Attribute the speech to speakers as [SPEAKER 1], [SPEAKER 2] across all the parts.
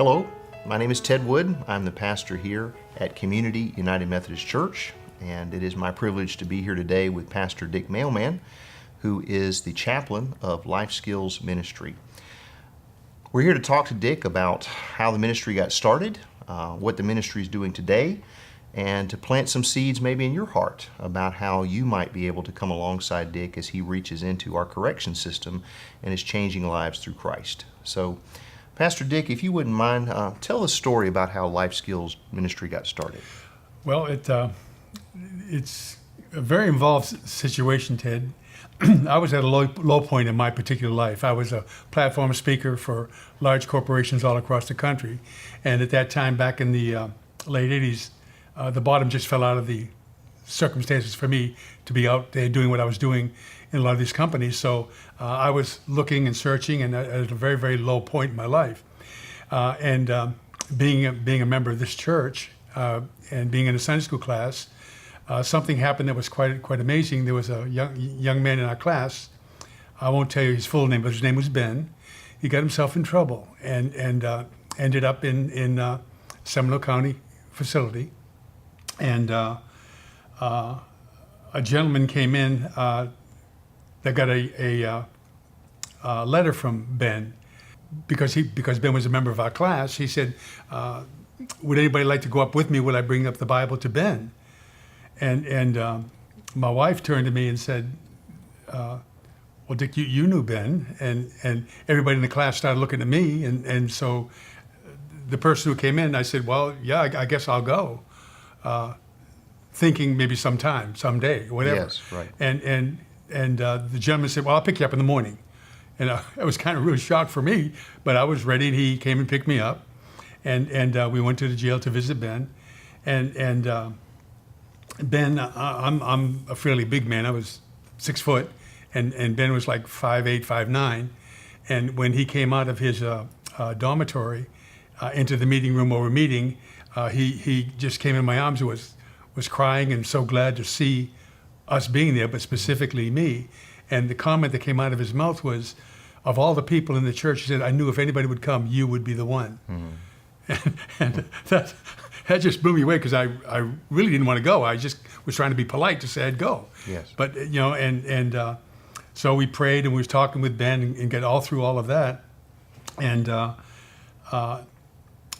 [SPEAKER 1] Hello, my name is Ted Wood. I'm the pastor here at Community United Methodist Church, and it is my privilege to be here today with Pastor Dick Mailman, who is the chaplain of LifeSkillsMinistry. We're here to talk to Dick about how the ministry got started, what the ministry is doing today, and to plant some seeds maybe in your heart about how you might be able to come alongside Dick as he reaches into our correction system and is changing lives through Christ. So, Pastor Dick, if you wouldn't mind, tell a story about how Life Skills Ministry got started.
[SPEAKER 2] Well, it's a very involved situation, Ted. I was at a low point in my particular life. I was a platform speaker for large corporations all across the country. And at that time, back in the late 80s, the bottom just fell out of the circumstances for me to be out there doing what I was doing in a lot of these companies. So I was looking and searching and at a very, very low point in my life. Being a member of this church and being in a Sunday school class, something happened that was quite amazing. There was a young man in our class. I won't tell you his full name, but his name was Ben. He got himself in trouble and ended up in Seminole County facility. And a gentleman came in that got a letter from Ben because Ben was a member of our class. He said, "Would anybody like to go up with me? Will I bring up the Bible to Ben?" And my wife turned to me and said, "Well, Dick, you knew Ben," and everybody in the class started looking at me, and so the person who came in, I said, "Well, yeah, I guess I'll go," thinking maybe someday, whatever.
[SPEAKER 1] Yes, right.
[SPEAKER 2] And the gentleman said, "Well, I'll pick you up in the morning," and it was kind of really shocked for me, but I was ready, and he came and picked me up, and we went to the jail to visit Ben, and Ben, I'm a fairly big man. I was 6 foot, and Ben was like 5'8", 5'9", and when he came out of his dormitory into the meeting room where we're meeting, he just came in my arms and was crying and so glad to see us being there, but specifically me. And the comment that came out of his mouth was, of all the people in the church, he said, "I knew if anybody would come, you would be the one." Mm-hmm. And that just blew me away because I really didn't want to go. I just was trying to be polite to say I'd go.
[SPEAKER 1] Yes.
[SPEAKER 2] But, so we prayed and we was talking with Ben and get all through all of that. And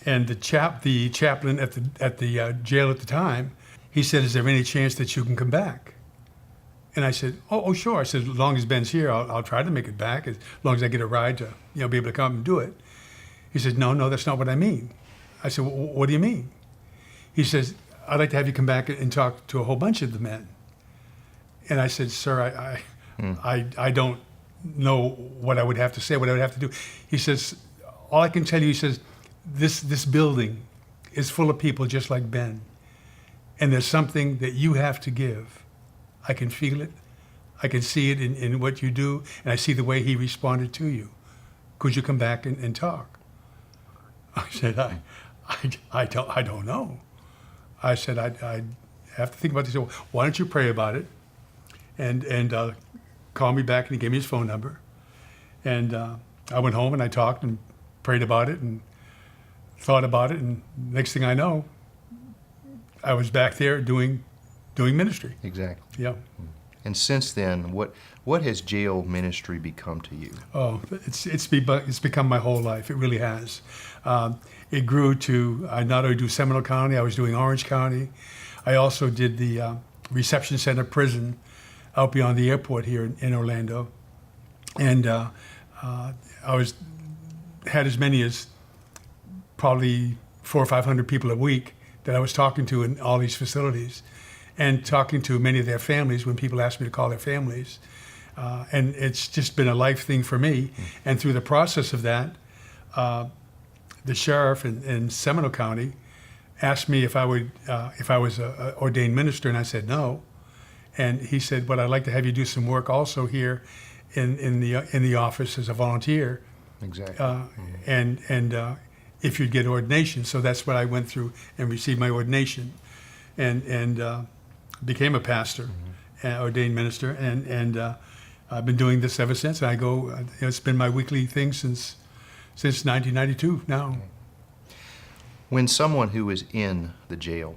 [SPEAKER 2] the chaplain at the jail at the time, he said, "Is there any chance that you can come back?" And I said, oh, sure. I said, "As long as Ben's here, I'll try to make it back, as long as I get a ride to be able to come and do it." He said, No, that's not what I mean." I said, "What do you mean?" He says, "I'd like to have you come back and talk to a whole bunch of the men." And I said, "Sir, I don't know what I would have to say, what I would have to do." He says, "All I can tell you," he says, this building is full of people just like Ben. And there's something that you have to give. I can feel it. I can see it in what you do. And I see the way he responded to you. Could you come back and talk?" I said, I don't know. I said, I have to think about this. He said, "Well, why don't you pray about it and call me back?" And he gave me his phone number. And I went home and I talked and prayed about it and thought about it. And next thing I know, I was back there doing ministry.
[SPEAKER 1] Exactly.
[SPEAKER 2] Yeah.
[SPEAKER 1] And since then, what has jail ministry become to you?
[SPEAKER 2] Oh, it's become my whole life. It really has. It grew to, I not only do Seminole County, I was doing Orange County. I also did the reception center prison out beyond the airport here in Orlando. And had as many as probably 400 or 500 people a week that I was talking to in all these facilities, and talking to many of their families when people asked me to call their families. And it's just been a life thing for me. And through the process of that, the sheriff in Seminole County asked me if I was an ordained minister, and I said no. And he said, "But I'd like to have you do some work also here in the office as a volunteer."
[SPEAKER 1] Exactly.
[SPEAKER 2] And if you'd get ordination. So that's what I went through and received my ordination, and became a pastor, ordained minister, and I've been doing this ever since. I go, it's been my weekly thing since 1992 now.
[SPEAKER 1] When someone who is in the jail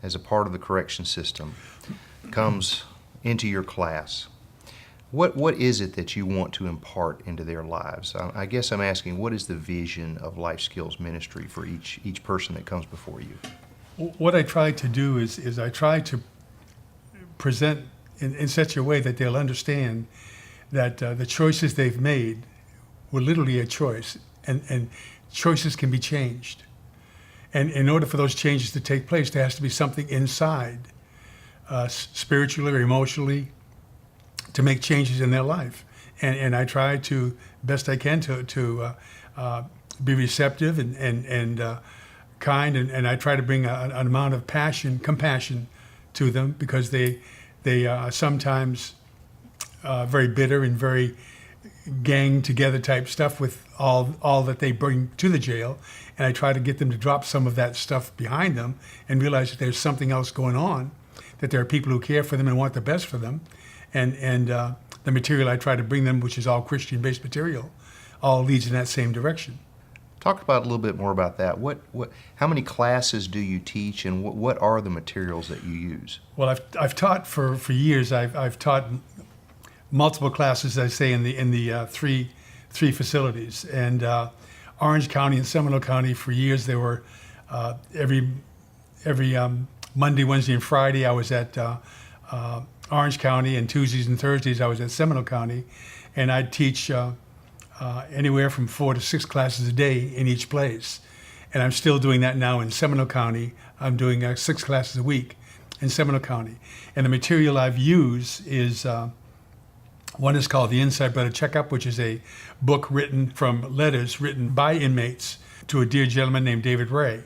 [SPEAKER 1] as a part of the correction system comes into your class, what is it that you want to impart into their lives? I guess I'm asking, what is the vision of Life Skills Ministry for each person that comes before you?
[SPEAKER 2] What I try to do is I try to present in such a way that they'll understand that the choices they've made were literally a choice, and choices can be changed. And in order for those changes to take place, there has to be something inside, spiritually or emotionally, to make changes in their life. And I try to, best I can, to be receptive and kind, and I try to bring an amount of compassion to them, because they are sometimes very bitter and very gang together type stuff with all that they bring to the jail. And I try to get them to drop some of that stuff behind them and realize that there's something else going on, that there are people who care for them and want the best for them. And the material I try to bring them, which is all Christian-based material, all leads in that same direction.
[SPEAKER 1] Talk about a little bit more about that. How many classes do you teach, and what are the materials that you use?
[SPEAKER 2] Well, I've taught for years. I've taught multiple classes, I say, in the three facilities. And Orange County and Seminole County, for years, there were every Monday, Wednesday, and Friday I was at Orange County, and Tuesdays and Thursdays I was at Seminole County, and I'd teach anywhere from 4 to 6 classes a day in each place. And I'm still doing that now in Seminole County. I'm doing 6 classes a week in Seminole County. And the material I've used is, one is called The Inside Brother Checkup, which is a book written from letters written by inmates to a dear gentleman named David Ray.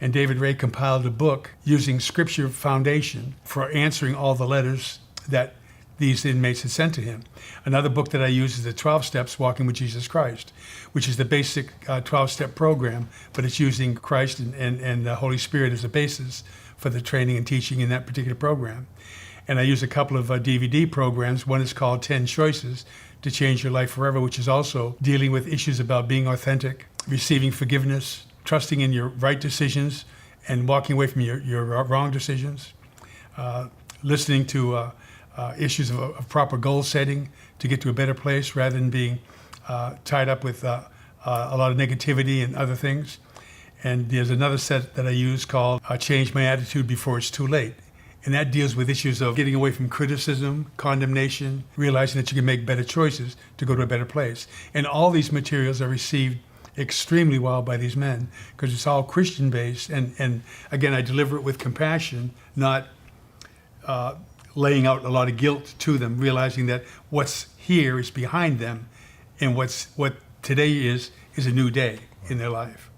[SPEAKER 2] And David Ray compiled a book using scripture foundation for answering all the letters that these inmates had sent to him. Another book that I use is the 12 Steps Walking with Jesus Christ, which is the basic 12-step program, but it's using Christ and the Holy Spirit as a basis for the training and teaching in that particular program. And I use a couple of DVD programs. One is called 10 Choices to Change Your Life Forever, which is also dealing with issues about being authentic, receiving forgiveness, trusting in your right decisions, and walking away from your wrong decisions, listening to issues of proper goal setting to get to a better place rather than being tied up with a lot of negativity and other things. And there's another set that I use called Change My Attitude Before It's Too Late. And that deals with issues of getting away from criticism, condemnation, realizing that you can make better choices to go to a better place. And all these materials are received extremely well by these men, because it's all Christian-based. And again, I deliver it with compassion, not laying out a lot of guilt to them, realizing that what's here is behind them, and what today is a new day in their life.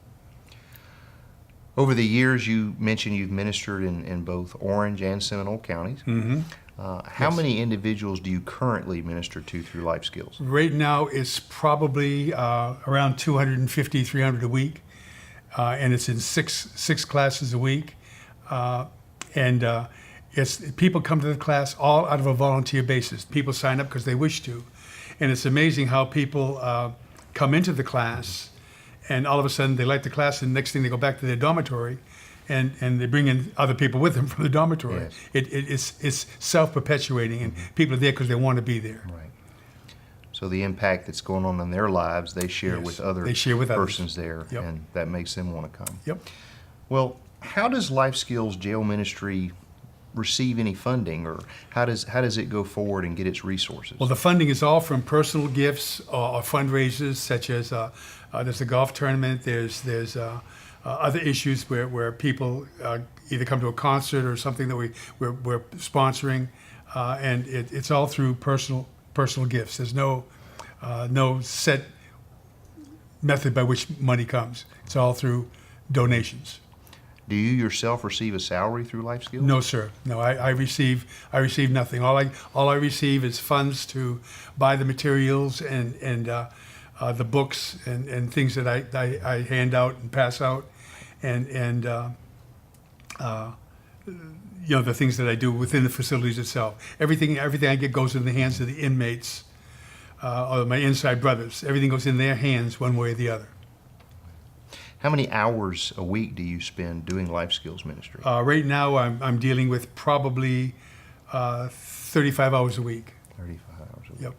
[SPEAKER 1] Over the years, you mentioned you've ministered in both Orange and Seminole counties.
[SPEAKER 2] Mm-hmm.
[SPEAKER 1] How many individuals do you currently minister to through Life Skills?
[SPEAKER 2] Right now, it's probably around 250, 300 a week, and it's in six classes a week. It's people come to the class all out of a volunteer basis. People sign up because they wish to, and it's amazing how people come into the class, and all of a sudden they like the class, and the next thing they go back to their dormitory, and they bring in other people with them from the dormitory. Yes. It's self-perpetuating, and people are there because they want to be there.
[SPEAKER 1] Right. So the impact that's going on in their lives, they share with other persons there,
[SPEAKER 2] yep.
[SPEAKER 1] And that makes them want to come.
[SPEAKER 2] Yep.
[SPEAKER 1] Well, how does Life Skills Jail Ministry receive any funding, or how does it go forward and get its resources?
[SPEAKER 2] Well, the funding is all from personal gifts or fundraisers, such as there's a golf tournament. There's other issues where people either come to a concert or something that we're sponsoring, and it's all through personal gifts. There's no set method by which money comes. It's all through donations.
[SPEAKER 1] Do you yourself receive a salary through Life Skills?
[SPEAKER 2] No, sir. No, I receive nothing. All I receive is funds to buy the materials and the books and things that I hand out and pass out, and the things that I do within the facilities itself. Everything I get goes in the hands of the inmates or my inside brothers. Everything goes in their hands one way or the other.
[SPEAKER 1] How many hours a week do you spend doing Life Skills Ministry?
[SPEAKER 2] Right now, I'm dealing with probably 35 hours a week.
[SPEAKER 1] 35 hours a week.
[SPEAKER 2] Yep.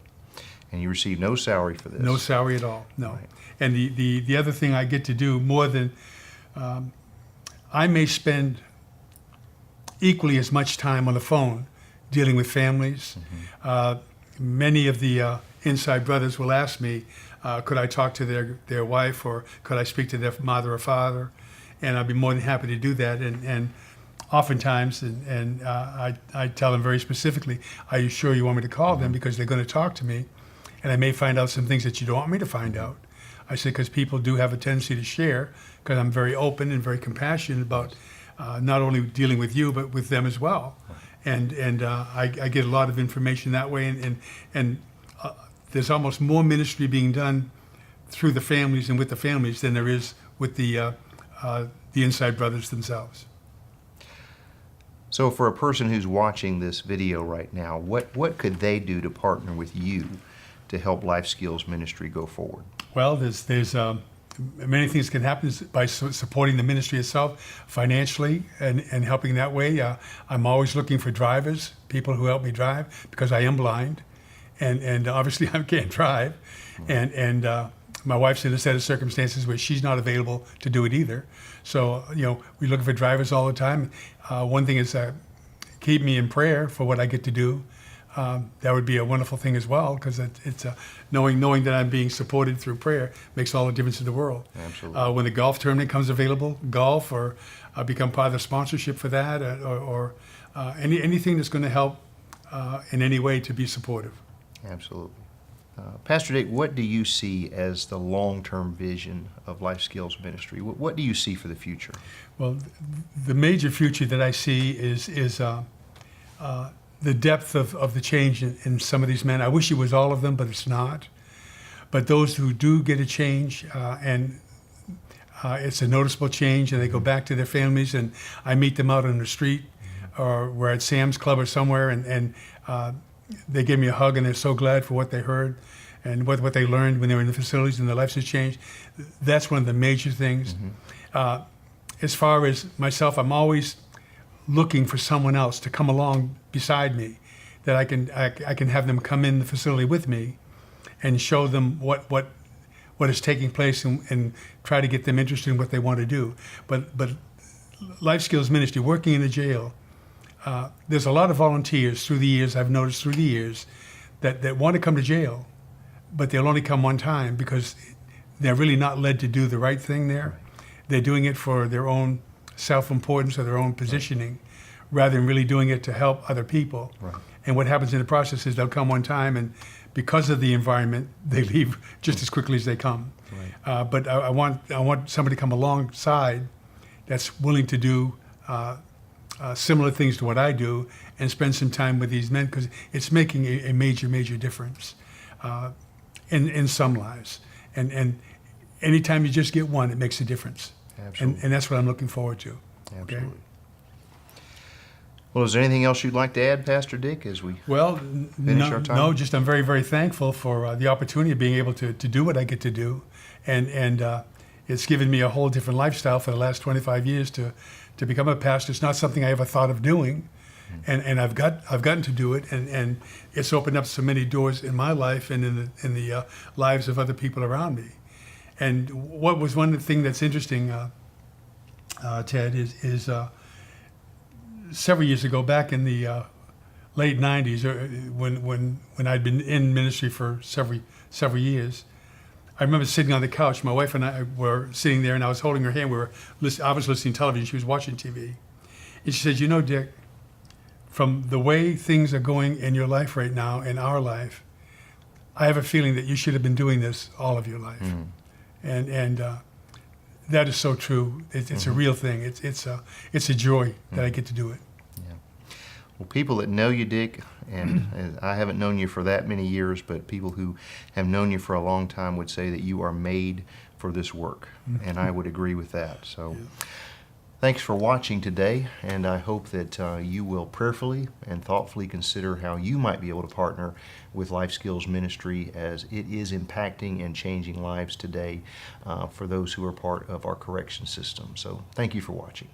[SPEAKER 1] And you receive no salary for this?
[SPEAKER 2] No salary at all, no.
[SPEAKER 1] Right.
[SPEAKER 2] And the other thing I get to do more than, I may spend equally as much time on the phone dealing with families. Many of the inside brothers will ask me, could I talk to their wife, or could I speak to their mother or father? And I'd be more than happy to do that. And oftentimes, I tell them very specifically, are you sure you want me to call them? Because they're going to talk to me, and I may find out some things that you don't want me to find out. I say, because people do have a tendency to share, because I'm very open and very compassionate about not only dealing with you, but with them as well. And I get a lot of information that way, and there's almost more ministry being done through the families and with the families than there is with the inside brothers themselves.
[SPEAKER 1] So for a person who's watching this video right now, what could they do to partner with you to help Life Skills Ministry go forward?
[SPEAKER 2] Well, there's many things can happen by supporting the ministry itself financially and helping that way. I'm always looking for drivers, people who help me drive, because I am blind, and obviously I can't drive, and my wife's in a set of circumstances where she's not available to do it either. So we're looking for drivers all the time. One thing is keep me in prayer for what I get to do. That would be a wonderful thing as well, because it's knowing that I'm being supported through prayer makes all the difference in the world.
[SPEAKER 1] Absolutely.
[SPEAKER 2] When the golf tournament comes available, golf, or become part of the sponsorship for that, or anything that's going to help in any way to be supportive.
[SPEAKER 1] Absolutely. Pastor Dick, what do you see as the long-term vision of Life Skills Ministry? What do you see for the future?
[SPEAKER 2] Well, the major future that I see is the depth of the change in some of these men. I wish it was all of them, but it's not. But those who do get a change, and it's a noticeable change, and they go back to their families, and I meet them out on the street, or we're at Sam's Club or somewhere, and they give me a hug, and they're so glad for what they heard and what they learned when they were in the facilities, and their lives have changed. That's one of the major things. As far as myself, I'm always looking for someone else to come along beside me, that I can have them come in the facility with me and show them what is taking place, and try to get them interested in what they want to do. But Life Skills Ministry, working in the jail, there's a lot of volunteers through the years, I've noticed through the years, that want to come to jail, but they'll only come one time because they're really not led to do the right thing there. Right. They're doing it for their own self-importance or their own positioning, rather than really doing it to help other people. Right. And what happens in the process is they'll come one time, and because of the environment, they leave just as quickly as they come. Right. But I want somebody to come alongside that's willing to do similar things to what I do, and spend some time with these men, because it's making a major, major difference in some lives. And anytime you just get one, it makes a difference. Absolutely. And that's what I'm looking forward to.
[SPEAKER 1] Absolutely.
[SPEAKER 2] Okay?
[SPEAKER 1] Well, is there anything else you'd like to add, Pastor Dick, as we finish our time?
[SPEAKER 2] No, just I'm very, very thankful for the opportunity of being able to do what I get to do. And it's given me a whole different lifestyle for the last 25 years to become a pastor. It's not something I ever thought of doing. And I've gotten to do it, and it's opened up so many doors in my life and in the lives of other people around me. And what was one thing that's interesting, Ted, is several years ago, back in the late '90s, when I'd been in ministry for several years, I remember sitting on the couch. My wife and I were sitting there, and I was holding her hand. I was listening to television. She was watching TV, and she said, "You know, Dick, from the way things are going in your life right now, in our life, I have a feeling that you should have been doing this all of your life." Mm-hmm. And that is so true. It's a real thing. It's a joy that I get to do it.
[SPEAKER 1] Yeah. Well, people that know you, Dick, and I haven't known you for that many years, but people who have known you for a long time would say that you are made for this work, and I would agree with that. So. Yeah. Thanks for watching today, and I hope that you will prayerfully and thoughtfully consider how you might be able to partner with Life Skills Ministry as it is impacting and changing lives today for those who are part of our correction system. So thank you for watching.